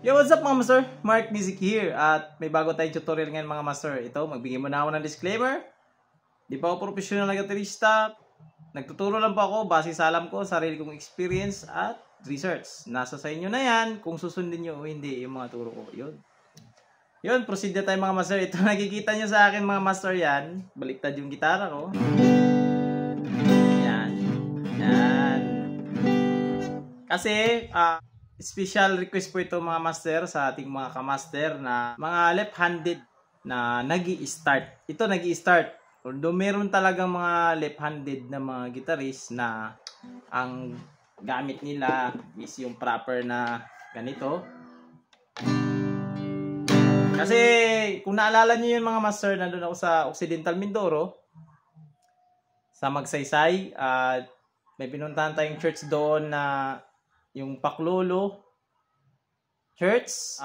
Yo, what's up mga master? Mark Music here at may bago tayong tutorial ngayon mga master. Ito, magbigay muna ako ng disclaimer. Di pa ako professional na gitarista. Nagtuturo lang po ako base sa alam ko, sarili kong experience at research. Nasa sa inyo na yan kung susundin nyo o hindi yung mga turo ko. Yun, proceed na tayo mga master. Ito nakikita nyo sa akin mga master yan. Baliktad yung gitara ko. Yan. Kasi, special request po ito mga master sa ating mga kamaster na mga left-handed na nag-i-start. Ito nag-i-start. Although meron talagang mga left-handed na mga guitarist na ang gamit nila is yung proper na ganito. Kasi kung naalala nyo yun mga master, nandun ako sa Occidental Mindoro sa Magsaysay at may pinuntahan tayong church doon na yung Paklolo Church.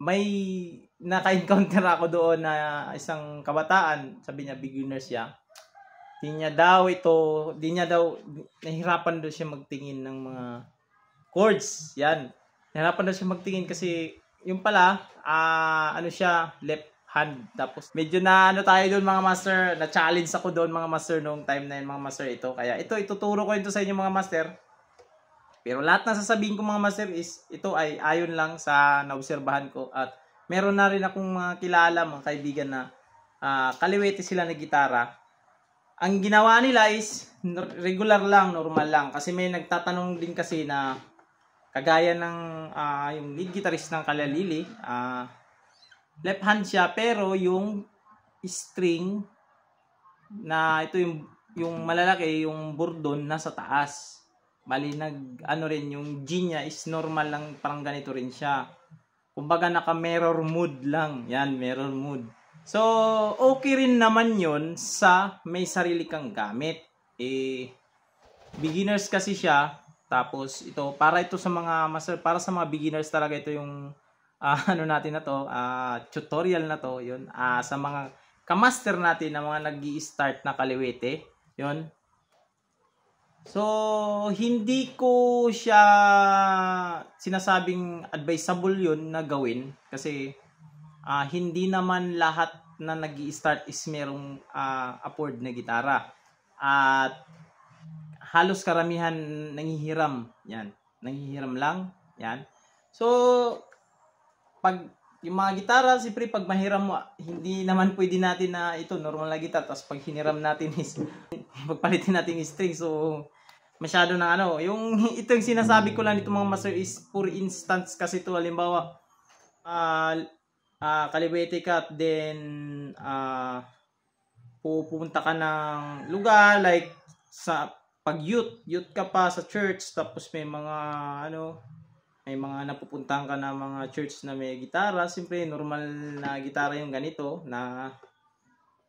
May naka-encounter ako doon na isang kabataan, sabi niya beginner siya. Di niya daw nahirapan daw siya magtingin ng mga chords. Yan. Nahirapan daw siya magtingin kasi yung pala, ano siya, left hand. Tapos medyo na ano tayo doon mga master, na challenge ako doon mga master noong time na yun mga master ito. Kaya ito, ituturo ko ito sa inyo mga master. Pero lahat na sasabihin ko mga master is, ito ay ayon lang sa naobserbahan ko. At meron na rin akong mga kilala, mga kaibigan na kaliwete sila na gitara. Ang ginawa nila is, regular lang, normal lang. Kasi may nagtatanong din kasi na, kagaya ng yung lead guitarist ng Kalalili, left hand siya, pero yung string, na ito yung malalaki, yung burdon, nasa taas. Bali ano rin yung G niya is normal lang, parang ganito rin siya. Kumbaga naka mirror mood lang. Yan, mirror mood. So, okay rin naman yon sa may sarili kang gamit. Beginners kasi siya. Tapos ito, para ito sa mga master, para sa mga beginners talaga ito yung ano natin na to, tutorial na to, yun. Sa mga kamaster natin na mga nag-i-start na kaliwete, yun. So, hindi ko siya sinasabing advisable yun na gawin kasi hindi naman lahat na nag-i-start is merong afford na gitara. At halos karamihan nanghihiram. Yan. Nanghihiram lang. Yan. So, pag yung mga gitara, siyempre pag mahiram mo, hindi naman pwede natin na ito, normal na gitara. Tapos pag hiniram natin is, pagpalitin natin yung string. So, masyado na ano. Ito yung sinasabi ko lang dito mga master is for instance kasi ito. Halimbawa, kaliwete ka at then pupunta ka ng lugar like sa pag youth ka pa sa church tapos may mga may mga napupuntahan ka na mga church na may gitara, siyempre normal na gitara yung ganito na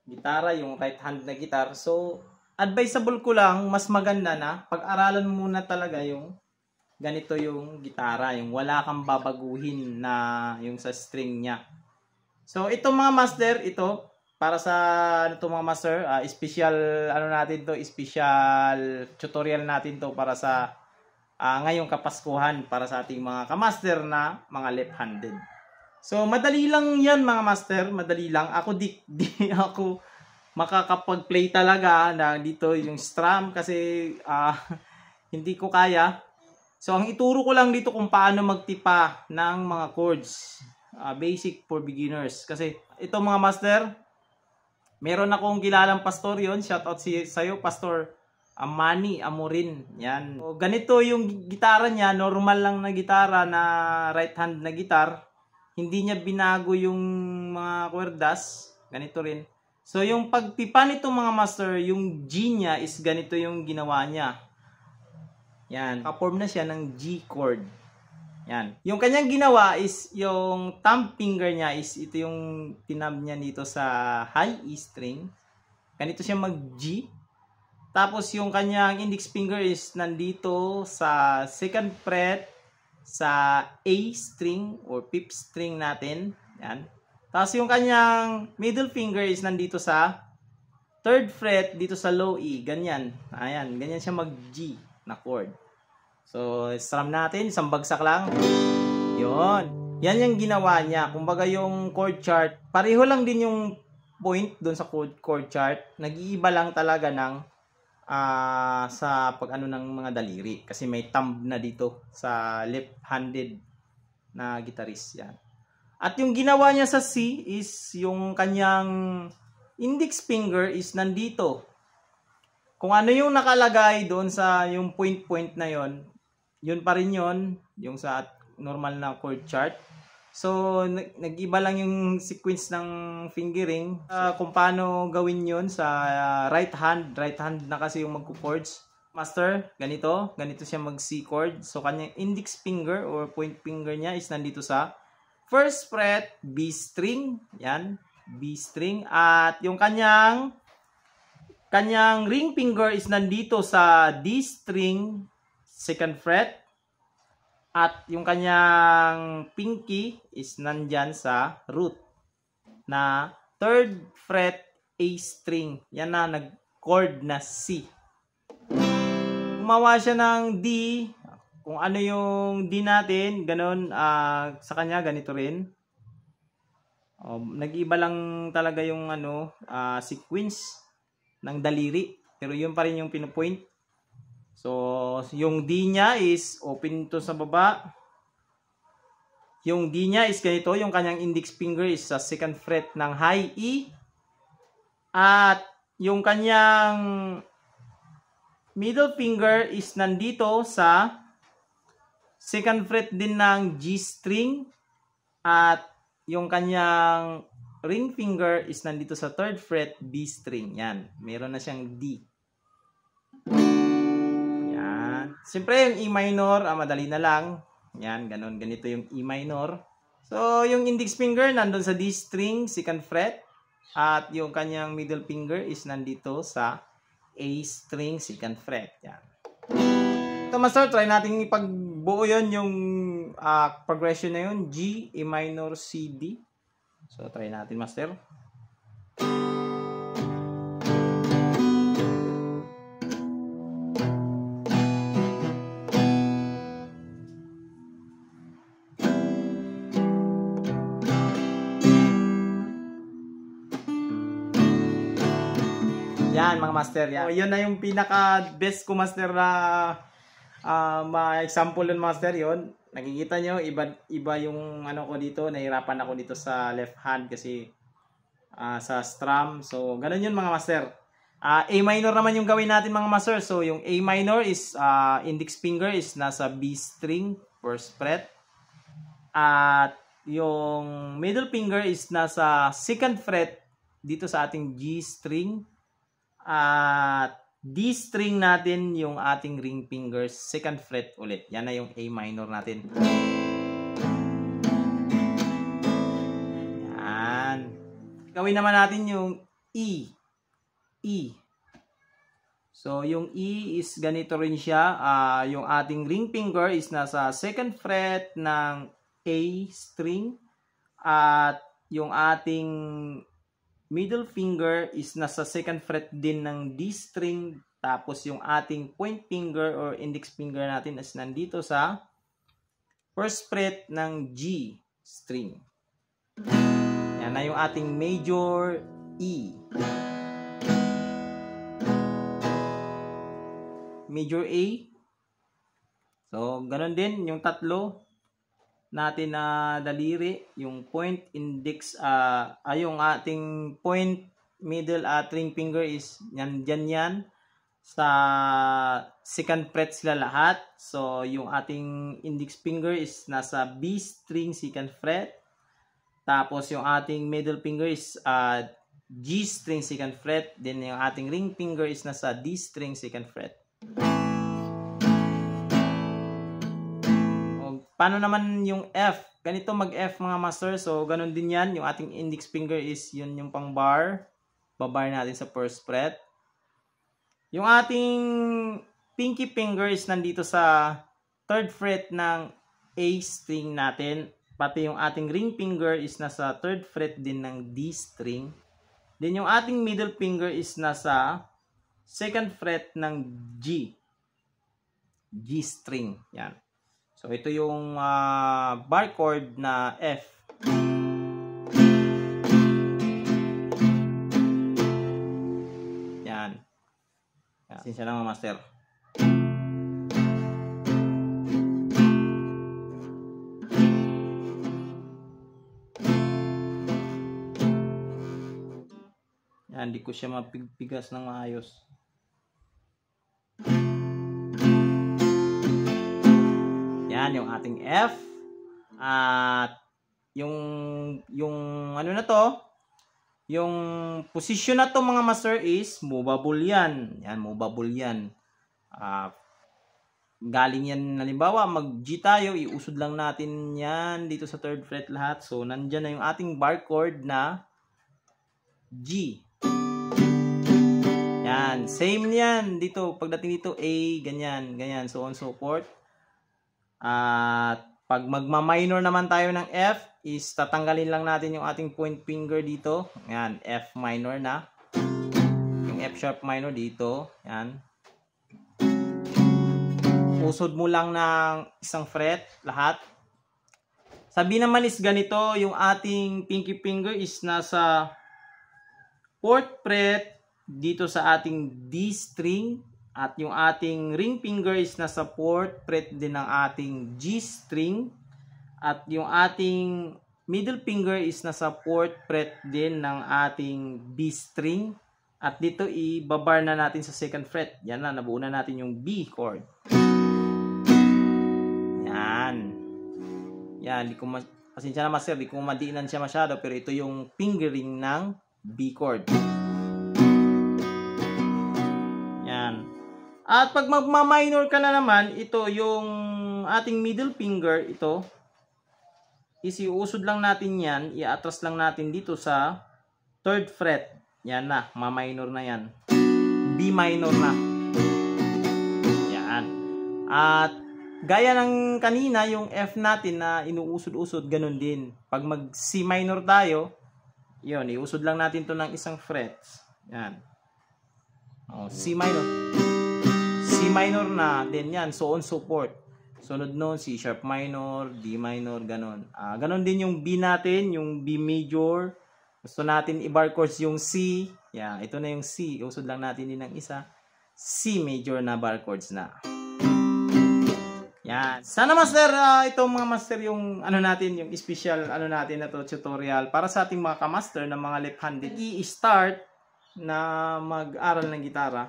gitara, yung right hand na gitar. So advisable ko lang, mas maganda na pag-aralan muna talaga yung ganito yung gitara, yung wala kang babaguhin na yung sa string niya. So ito mga master, ito para sa mga master, special natin to, special tutorial natin to para sa ngayong Kapaskuhan para sa ating mga kamaster na mga left-handed. So madali lang 'yan mga master, madali lang. Ako di ako makakapag-play talaga na dito yung strum kasi hindi ko kaya. So ang ituro ko lang dito kung paano magtipa ng mga chords. Basic for beginners. Kasi ito mga master, meron akong kilalang pastor yon. Shoutout sa'yo, Pastor Manny Amorin. Yan. So, ganito yung gitara niya. Normal lang na gitara na right hand na gitar. Hindi niya binago yung mga kwerdas. Ganito rin. So yung pagtipa nito mga master, yung G niya is ganito yung ginawa niya. Yan. Ka-form na siya ng G chord. Yan. Yung kanyang ginawa is yung thumb finger niya is ito yung tinab niya dito sa high E string. Ganito siya mag-G. Tapos yung kanyang index finger is nandito sa second fret sa A string or fifth string natin. Yan. Tapos yung kanyang middle finger is nandito sa third fret dito sa low E. Ganyan. Ayan. Ganyan siya mag-G na chord. So, strum natin. Isang bagsak lang. Yon. Yan yung ginawa niya. Kumbaga yung chord chart, pareho lang din yung point doon sa chord chart. Nag-iiba lang talaga ng sa pag-ano ng mga daliri. Kasi may thumb na dito sa left-handed na guitarist. Yan. At yung ginawa niya sa C is yung kanyang index finger is nandito. Kung ano yung nakalagay doon sa yung point na yon, yun pa rin yon, yung sa normal na chord chart. So, nag-iba lang yung sequence ng fingering. Kung paano gawin yon sa right hand. Right hand na kasi yung magko-chords. Master, ganito. Ganito siya mag-C chord. So, kanyang index finger or point finger niya is nandito sa first fret, B string. Yan, B string. At yung kanyang ring finger is nandito sa D string, second fret. At yung kanyang pinky is nandyan sa root na third fret A string. Yan na, nag-chord na C. Gumawa siya ng D. Kung ano yung D natin, ganun, sa kanya, ganito rin. Nag-iba lang talaga yung sequence ng daliri. Pero yun pa rin yung pinupoint. So, yung D niya is open to sa baba. Yung D niya is ganito. Yung kanyang index finger is sa second fret ng high E. At yung kanyang middle finger is nandito sa second fret din ng G string. At yung kanyang ring finger is nandito sa third fret B string. Yan. Meron na siyang D. Siyempre, yung E minor, madali na lang. Yan, ganun. Ganito yung E minor. So, yung index finger nandun sa D string, second fret. At yung kanyang middle finger is nandito sa A string, second fret. Yan. Ito, master, try natin ipagbuo yun, yung progression na yun. G, E minor, C, D. So, try natin, master. Yan mga master yan. So, yun na yung pinaka best ko master na ma-example yun master yun. Nakikita nyo iba yung ano ko dito. Nahirapan ako dito sa left hand kasi sa strum. So ganun yun mga master. A minor naman yung gawin natin mga master. So yung A minor is index finger is nasa B string, first fret. At yung middle finger is nasa second fret dito sa ating G string. At D string natin yung ating ring fingers, second fret ulit. Yan na yung A minor natin. Yan. Gawin naman natin yung E. E. So, yung E is ganito rin siya. Yung ating ring finger is nasa second fret ng A string. At yung ating middle finger is nasa second fret din ng D string. Tapos yung ating point finger or index finger natin is nandito sa first fret ng G string. Yan na yung ating major E. Major A. So, ganun din yung tatlo natin na daliri, yung point, index, yung ating point, middle at ring finger is yan sa second fret sila lahat. So yung ating index finger is nasa B string second fret, tapos yung ating middle finger is G string second fret, then yung ating ring finger is nasa D string second fret. Paano naman yung F? Ganito mag-F mga master. So, ganun din yan. Yung ating index finger is yun yung pang bar. Babar natin sa first fret. Yung ating pinky finger is nandito sa third fret ng A string natin. Pati yung ating ring finger is nasa third fret din ng D string. Then yung ating middle finger is nasa second fret ng G string. Yan. So ito yung bar chord na F. Yan. Sinsya na mga master. Yan, hindi ko siya mapigpigas ng maayos. Yan yung ating F. At yung ano na to, yung position na to mga master is movable yan. Yan, movable yan. Galing yan, halimbawa mag G tayo, iusod lang natin yan dito sa 3rd fret lahat. So nandyan na yung ating bar chord na G. Yan, same yan dito. Pagdating dito A, ganyan, ganyan, so on so forth. At pag magma-minor naman tayo ng F, is tatanggalin lang natin yung ating point finger dito. Yan, F minor na. Yung F sharp minor dito. Yan. Usod mo lang ng isang fret, lahat. Sabi naman is ganito, yung ating pinky finger is nasa 4th fret dito sa ating D string. At yung ating ring finger is nasa 4th fret din ng ating G string. At yung ating middle finger is nasa 4th fret din ng ating B string. At dito ibabar na natin sa 2nd fret. Yan na, nabuo na natin yung B chord. Yan. Yan, pasensya na master, di ko madiinan siya masyado. Pero ito yung fingering ng B chord. Yan. At pag magma-minor ka na naman, ito yung ating middle finger, ito, isiusod lang natin yan, i-atras lang natin dito sa 3rd fret. Yan na, ma-minor na yan. B minor na. Yan. At gaya ng kanina, yung F natin na inuusod-usod, ganun din. Pag mag C minor tayo, yun, iusod lang natin to ng isang fret. Yan. O, C minor. C minor na, then yan, so on so forth. Sunod nun, C sharp minor, D minor, ganon. Ganon din yung B natin, yung B major. Gusto natin i-bar chords yung C. Yan, ito na yung C. Usod lang natin din ng isa. C major na bar chords na. Yan. Sana master, itong mga master yung ano natin, yung special ano natin na to, tutorial para sa ating mga kamaster na mga left-handed. I-start na mag-aral ng gitara.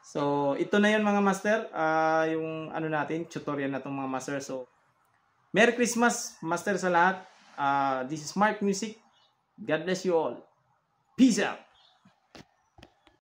So, ito na yun mga master, yung ano natin, tutorial na itong mga master. So, Merry Christmas, master sa lahat. This is Mark Music. God bless you all. Peace out!